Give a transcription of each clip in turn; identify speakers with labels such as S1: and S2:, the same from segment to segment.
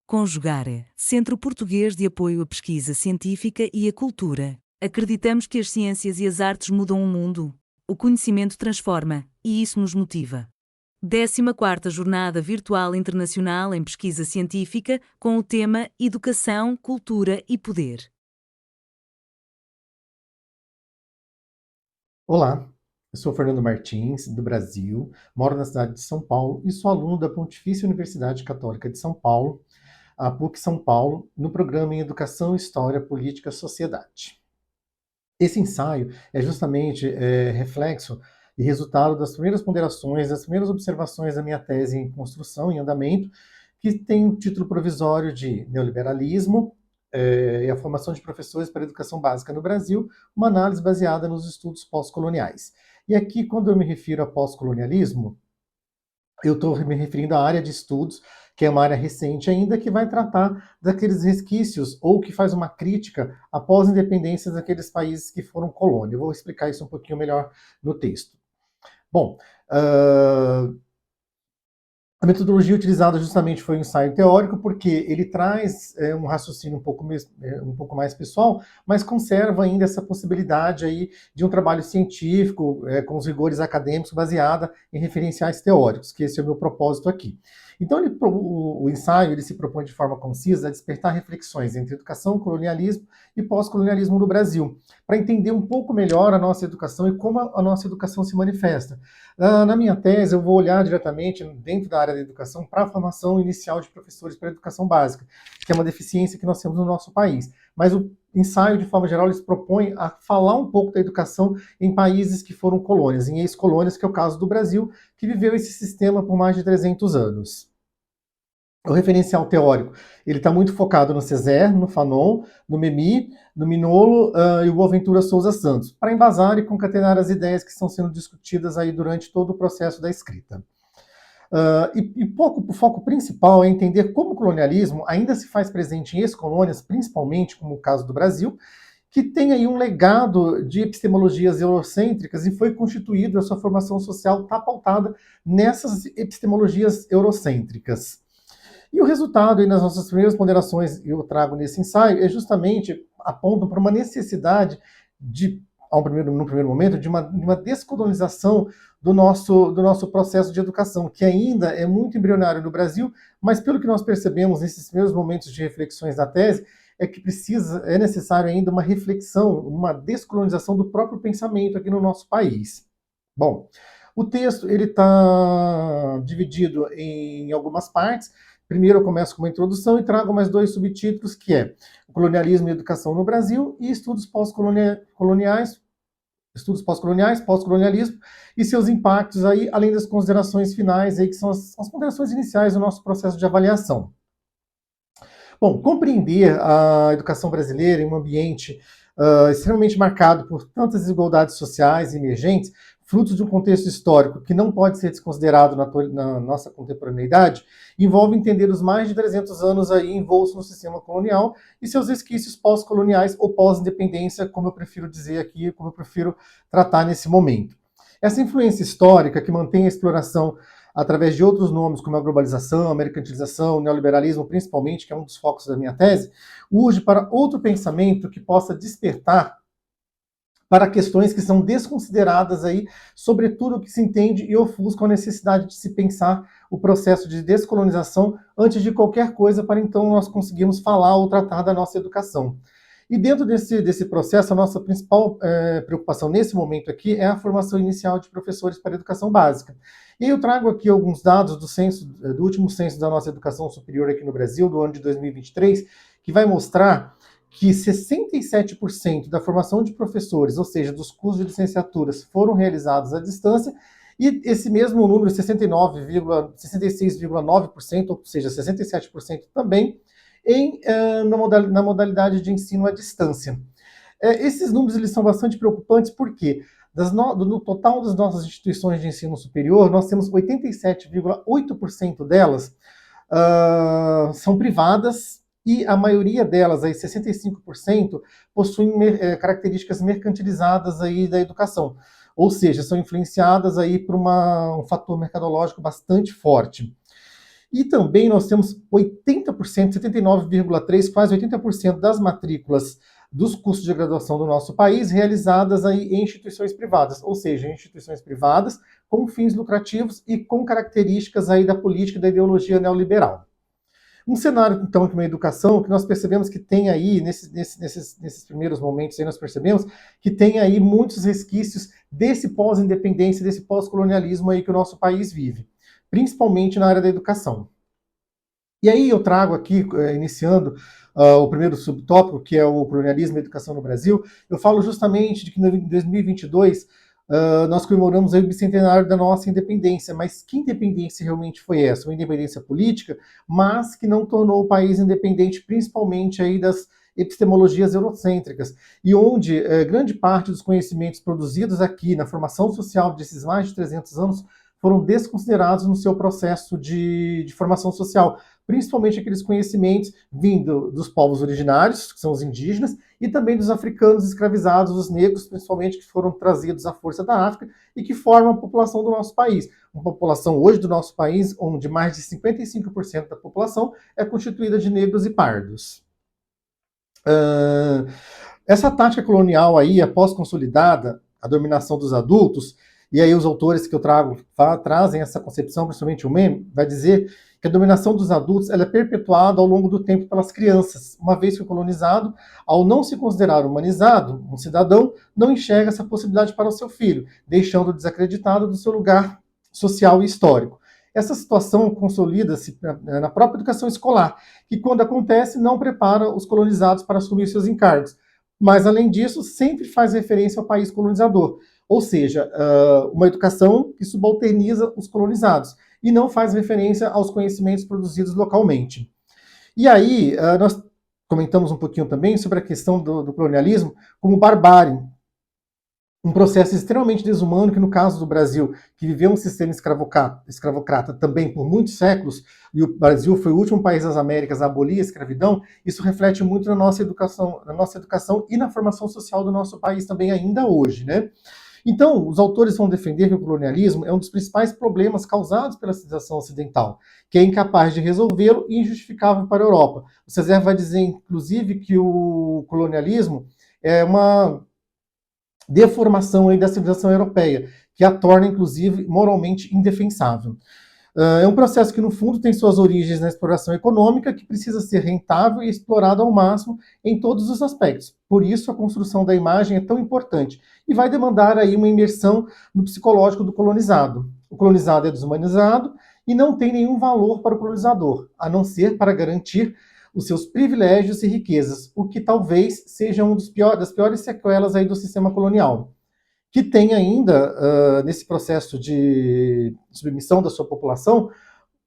S1: Conjugare, Centro Português de Apoio à Pesquisa Científica e à Cultura. Acreditamos que as ciências e as artes mudam o mundo. O conhecimento transforma, e isso nos motiva. 14ª Jornada Virtual Internacional em Pesquisa Científica, com o tema Educação, Cultura e Poder.
S2: Olá, eu sou Fernando Martins, do Brasil, moro na cidade de São Paulo e sou aluno da Pontifícia Universidade Católica de São Paulo, a PUC São Paulo, no programa em Educação, História, Política e Sociedade. Esse ensaio é justamente reflexo e resultado das primeiras ponderações, das primeiras observações da minha tese em construção, em andamento, que tem o título provisório de Neoliberalismo e a formação de professores para a educação básica no Brasil, uma análise baseada nos estudos pós-coloniais. E aqui, quando eu me refiro a pós-colonialismo, eu estou me referindo à área de estudos, que é uma área recente ainda, que vai tratar daqueles resquícios, ou que faz uma crítica à pós-independência daqueles países que foram colônia. Eu vou explicar isso um pouquinho melhor no texto. Bom, a metodologia utilizada justamente foi o ensaio teórico, porque ele traz um raciocínio um pouco mais pessoal, mas conserva ainda essa possibilidade aí de um trabalho científico, com os rigores acadêmicos, baseada em referenciais teóricos, que esse é o meu propósito aqui. Então, o ensaio ele se propõe de forma concisa a despertar reflexões entre educação, colonialismo e pós-colonialismo no Brasil, para entender um pouco melhor a nossa educação e como a nossa educação se manifesta. Na minha tese, eu vou olhar diretamente dentro da área da educação para a formação inicial de professores para a educação básica, que é uma deficiência que nós temos no nosso país. Mas o ensaio, de forma geral, ele se propõe a falar um pouco da educação em países que foram colônias, em ex-colônias, que é o caso do Brasil, que viveu esse sistema por mais de 300 anos. O referencial teórico, ele está muito focado no Césaire, no Fanon, no Memmi, no Mignolo e o Boaventura Souza Santos, para embasar e concatenar as ideias que estão sendo discutidas aí durante todo o processo da escrita. O foco principal é entender como o colonialismo ainda se faz presente em ex-colônias, principalmente como o caso do Brasil, que tem aí um legado de epistemologias eurocêntricas e foi constituído, a sua formação social está pautada nessas epistemologias eurocêntricas. E o resultado aí nas nossas primeiras ponderações que eu trago nesse ensaio é justamente apontam para uma necessidade de, no primeiro momento, de uma descolonização do nosso processo de educação, que ainda é muito embrionário no Brasil, mas pelo que nós percebemos nesses primeiros momentos de reflexões da tese, é que é necessário ainda uma reflexão, uma descolonização do próprio pensamento aqui no nosso país. Bom, o texto ele está dividido em algumas partes. Primeiro eu começo com uma introdução e trago mais dois subtítulos, que é o colonialismo e educação no Brasil e estudos pós-coloniais, pós-colonialismo e seus impactos aí, além das considerações finais aí, que são as considerações iniciais do nosso processo de avaliação. Bom, compreender a educação brasileira em um ambiente extremamente marcado por tantas desigualdades sociais emergentes, frutos de um contexto histórico que não pode ser desconsiderado na nossa contemporaneidade, envolve entender os mais de 300 anos aí envoltos no sistema colonial e seus resquícios pós-coloniais ou pós-independência, como eu prefiro dizer aqui, como eu prefiro tratar nesse momento. Essa influência histórica que mantém a exploração através de outros nomes, como a globalização, a mercantilização, o neoliberalismo, principalmente, que é um dos focos da minha tese, urge para outro pensamento que possa despertar para questões que são desconsideradas aí, sobretudo o que se entende e ofusca a necessidade de se pensar o processo de descolonização antes de qualquer coisa, para então nós conseguirmos falar ou tratar da nossa educação. E dentro desse processo, a nossa principal preocupação nesse momento aqui é a formação inicial de professores para a educação básica. E eu trago aqui alguns dados do último censo da nossa educação superior aqui no Brasil, do ano de 2023, que vai mostrar que 67% da formação de professores, ou seja, dos cursos de licenciaturas, foram realizados à distância, e esse mesmo número, 66,9%, ou seja, 67% também, na modalidade de ensino à distância. Esses números eles são bastante preocupantes porque no total das nossas instituições de ensino superior, nós temos 87,8% delas são privadas e a maioria delas, aí 65%, possuem características mercantilizadas aí da educação, ou seja, são influenciadas aí por um fator mercadológico bastante forte. E também nós temos 80%, 79,3%, quase 80% das matrículas dos cursos de graduação do nosso país realizadas aí em instituições privadas, ou seja, em instituições privadas com fins lucrativos e com características aí da política e da ideologia neoliberal. Um cenário, então, de uma educação que nós percebemos que tem aí, nesses primeiros momentos, aí nós percebemos que tem aí muitos resquícios desse pós-independência, desse pós-colonialismo aí que o nosso país vive, principalmente na área da educação. E aí eu trago aqui, iniciando o primeiro subtópico, que é o colonialismo e a educação no Brasil, eu falo justamente de que em 2022 nós comemoramos aí o bicentenário da nossa independência, mas que independência realmente foi essa? Uma independência política, mas que não tornou o país independente, principalmente aí das epistemologias eurocêntricas, e onde grande parte dos conhecimentos produzidos aqui na formação social desses mais de 300 anos foram desconsiderados no seu processo de formação social, principalmente aqueles conhecimentos vindo dos povos originários, que são os indígenas, e também dos africanos escravizados, os negros, principalmente, que foram trazidos à força da África e que formam a população do nosso país. Uma população hoje do nosso país, onde mais de 55% da população é constituída de negros e pardos. Essa tática colonial aí, após consolidada, a dominação dos adultos, e aí os autores que eu trago trazem essa concepção, principalmente o Mem, vai dizer que a dominação dos adultos ela é perpetuada ao longo do tempo pelas crianças. Uma vez que o colonizado, ao não se considerar humanizado, um cidadão não enxerga essa possibilidade para o seu filho, deixando-o desacreditado do seu lugar social e histórico. Essa situação consolida-se na própria educação escolar, que quando acontece não prepara os colonizados para assumir seus encargos. Mas, além disso, sempre faz referência ao país colonizador, ou seja, uma educação que subalterniza os colonizados e não faz referência aos conhecimentos produzidos localmente. E aí, nós comentamos um pouquinho também sobre a questão do colonialismo como barbárie, um processo extremamente desumano que, no caso do Brasil, que viveu um sistema escravocrata também por muitos séculos, e o Brasil foi o último país das Américas a abolir a escravidão, isso reflete muito na nossa educação e na formação social do nosso país também ainda hoje, né? Então, os autores vão defender que o colonialismo é um dos principais problemas causados pela civilização ocidental, que é incapaz de resolvê-lo e injustificável para a Europa. O Césaire vai dizer, inclusive, que o colonialismo é uma deformação aí da civilização europeia, que a torna, inclusive, moralmente indefensável. É um processo que, no fundo, tem suas origens na exploração econômica, que precisa ser rentável e explorado ao máximo em todos os aspectos. Por isso, a construção da imagem é tão importante e vai demandar aí uma imersão no psicológico do colonizado. O colonizado é desumanizado e não tem nenhum valor para o colonizador, a não ser para garantir os seus privilégios e riquezas, o que talvez seja uma das piores sequelas aí do sistema colonial, que tem ainda, nesse processo de submissão da sua população,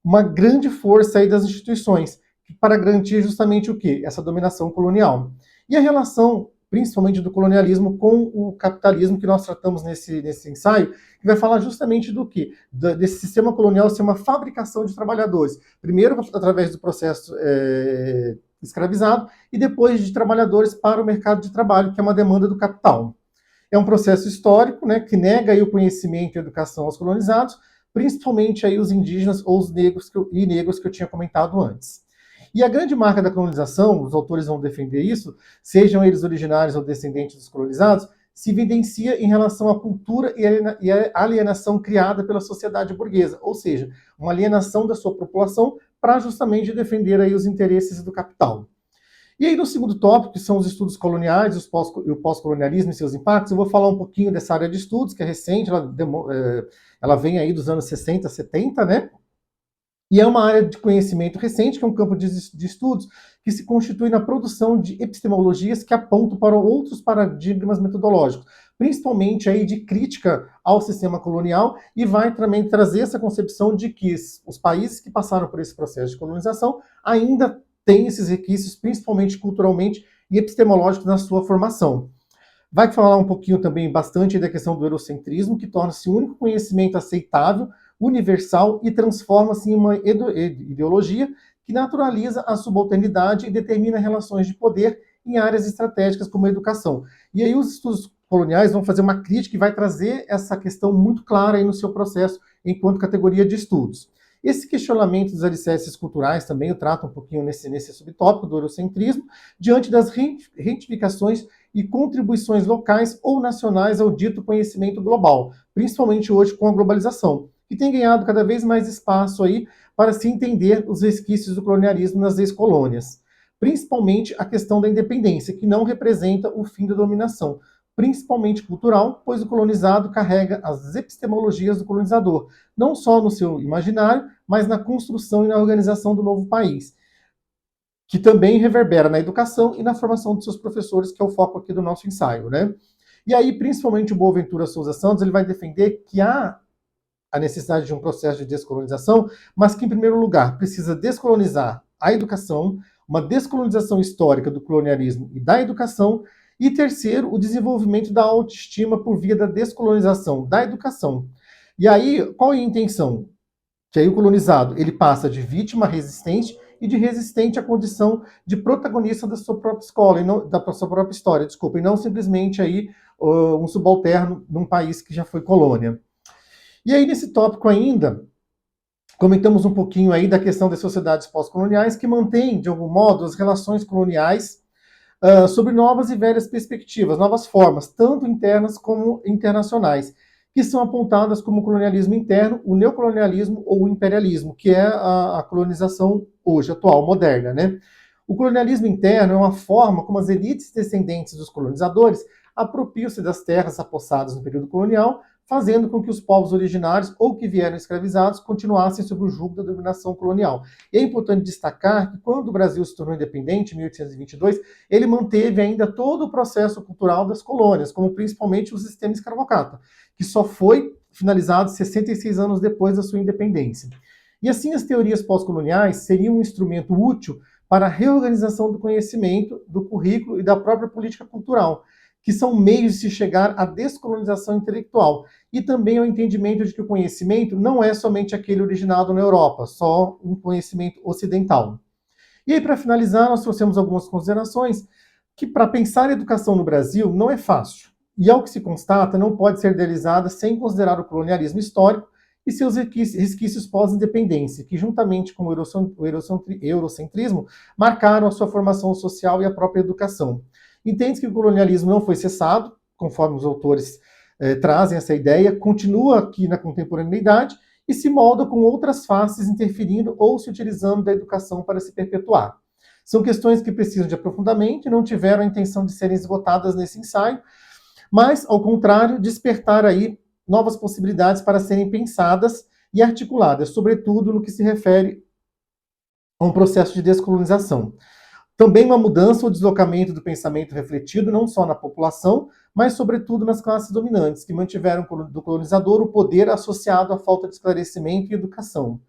S2: uma grande força aí das instituições, para garantir justamente o quê? Essa dominação colonial. E a relação, principalmente do colonialismo, com o capitalismo que nós tratamos nesse ensaio, que vai falar justamente do quê? Desse sistema colonial ser uma fabricação de trabalhadores. Primeiro, através do processo escravizado, e depois de trabalhadores para o mercado de trabalho, que é uma demanda do capital. É um processo histórico, né, que nega aí o conhecimento e a educação aos colonizados, principalmente aí os indígenas ou os negros que eu tinha comentado antes. E a grande marca da colonização, os autores vão defender isso, sejam eles originários ou descendentes dos colonizados, se evidencia em relação à cultura e à alienação criada pela sociedade burguesa, ou seja, uma alienação da sua população para justamente defender aí os interesses do capital. E aí, no segundo tópico, que são os estudos coloniais e o pós-colonialismo e seus impactos, eu vou falar um pouquinho dessa área de estudos, que é recente, ela vem aí dos anos 60, 70, né? E é uma área de conhecimento recente, que é um campo de estudos que se constitui na produção de epistemologias que apontam para outros paradigmas metodológicos, principalmente aí de crítica ao sistema colonial, e vai também trazer essa concepção de que os países que passaram por esse processo de colonização ainda tem esses requisitos, principalmente culturalmente e epistemológicos, na sua formação. Vai falar um pouquinho também bastante da questão do eurocentrismo, que torna-se o único conhecimento aceitável, universal e transforma-se em uma ideologia que naturaliza a subalternidade e determina relações de poder em áreas estratégicas como a educação. E aí os estudos coloniais vão fazer uma crítica e vai trazer essa questão muito clara aí no seu processo enquanto categoria de estudos. Esse questionamento dos alicerces culturais também eu trato um pouquinho nesse subtópico do eurocentrismo, diante das retificações e contribuições locais ou nacionais ao dito conhecimento global, principalmente hoje com a globalização, que tem ganhado cada vez mais espaço aí para se entender os resquícios do colonialismo nas ex-colônias, principalmente a questão da independência, que não representa o fim da dominação, principalmente cultural, pois o colonizado carrega as epistemologias do colonizador, não só no seu imaginário, mas na construção e na organização do novo país, que também reverbera na educação e na formação de seus professores, que é o foco aqui do nosso ensaio, né? E aí, principalmente o Boaventura Souza Santos, ele vai defender que há a necessidade de um processo de descolonização, mas que, em primeiro lugar, precisa descolonizar a educação, uma descolonização histórica do colonialismo e da educação, e terceiro, o desenvolvimento da autoestima por via da descolonização da educação. E aí, qual é a intenção? Que aí o colonizado ele passa de vítima resistente e de resistente à condição de protagonista da sua própria escola, e não, da sua própria história, desculpa, e não simplesmente aí um subalterno num país que já foi colônia. E aí, nesse tópico ainda, comentamos um pouquinho aí da questão das sociedades pós-coloniais que mantêm, de algum modo, as relações coloniais sobre novas e velhas perspectivas, novas formas, tanto internas como internacionais, que são apontadas como o colonialismo interno, o neocolonialismo ou o imperialismo, que é a colonização hoje, atual, moderna, né? O colonialismo interno é uma forma como as elites descendentes dos colonizadores apropriam-se das terras apossadas no período colonial, fazendo com que os povos originários ou que vieram escravizados continuassem sob o jugo da dominação colonial. E é importante destacar que quando o Brasil se tornou independente, em 1822, ele manteve ainda todo o processo cultural das colônias, como principalmente o sistema escravocrata, que só foi finalizado 66 anos depois da sua independência. E assim as teorias pós-coloniais seriam um instrumento útil para a reorganização do conhecimento, do currículo e da própria política cultural, que são meios de se chegar à descolonização intelectual e também ao entendimento de que o conhecimento não é somente aquele originado na Europa, só um conhecimento ocidental. E aí, para finalizar, nós trouxemos algumas considerações que, para pensar a educação no Brasil, não é fácil. E, ao que se constata, não pode ser idealizada sem considerar o colonialismo histórico e seus resquícios pós-independência, que, juntamente com o eurocentrismo, marcaram a sua formação social e a própria educação. Entende que o colonialismo não foi cessado, conforme os autores trazem essa ideia, continua aqui na contemporaneidade e se molda com outras faces interferindo ou se utilizando da educação para se perpetuar. São questões que precisam de aprofundamento e não tiveram a intenção de serem esgotadas nesse ensaio, mas, ao contrário, despertar aí novas possibilidades para serem pensadas e articuladas, sobretudo no que se refere a um processo de descolonização. Também uma mudança ou deslocamento do pensamento refletido não só na população, mas sobretudo nas classes dominantes, que mantiveram do colonizador o poder associado à falta de esclarecimento e educação.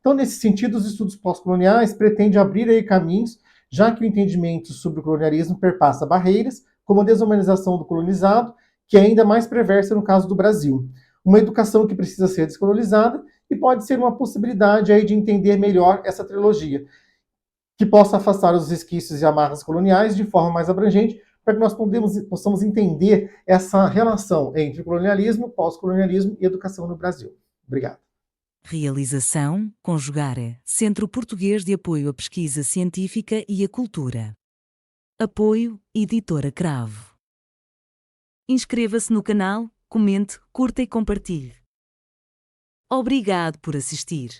S2: Então, nesse sentido, os estudos pós-coloniais pretendem abrir aí caminhos, já que o entendimento sobre o colonialismo perpassa barreiras, como a desumanização do colonizado, que é ainda mais perversa no caso do Brasil. Uma educação que precisa ser descolonizada e pode ser uma possibilidade aí de entender melhor essa trilogia, que possa afastar os resquícios e amarras coloniais de forma mais abrangente, para que nós possamos entender essa relação entre colonialismo, pós-colonialismo e educação no Brasil. Obrigado.
S1: Realização, Conjugare, Centro Português de Apoio à Pesquisa Científica e à Cultura. Apoio, Editora Cravo. Inscreva-se no canal, comente, curta e compartilhe. Obrigado por assistir.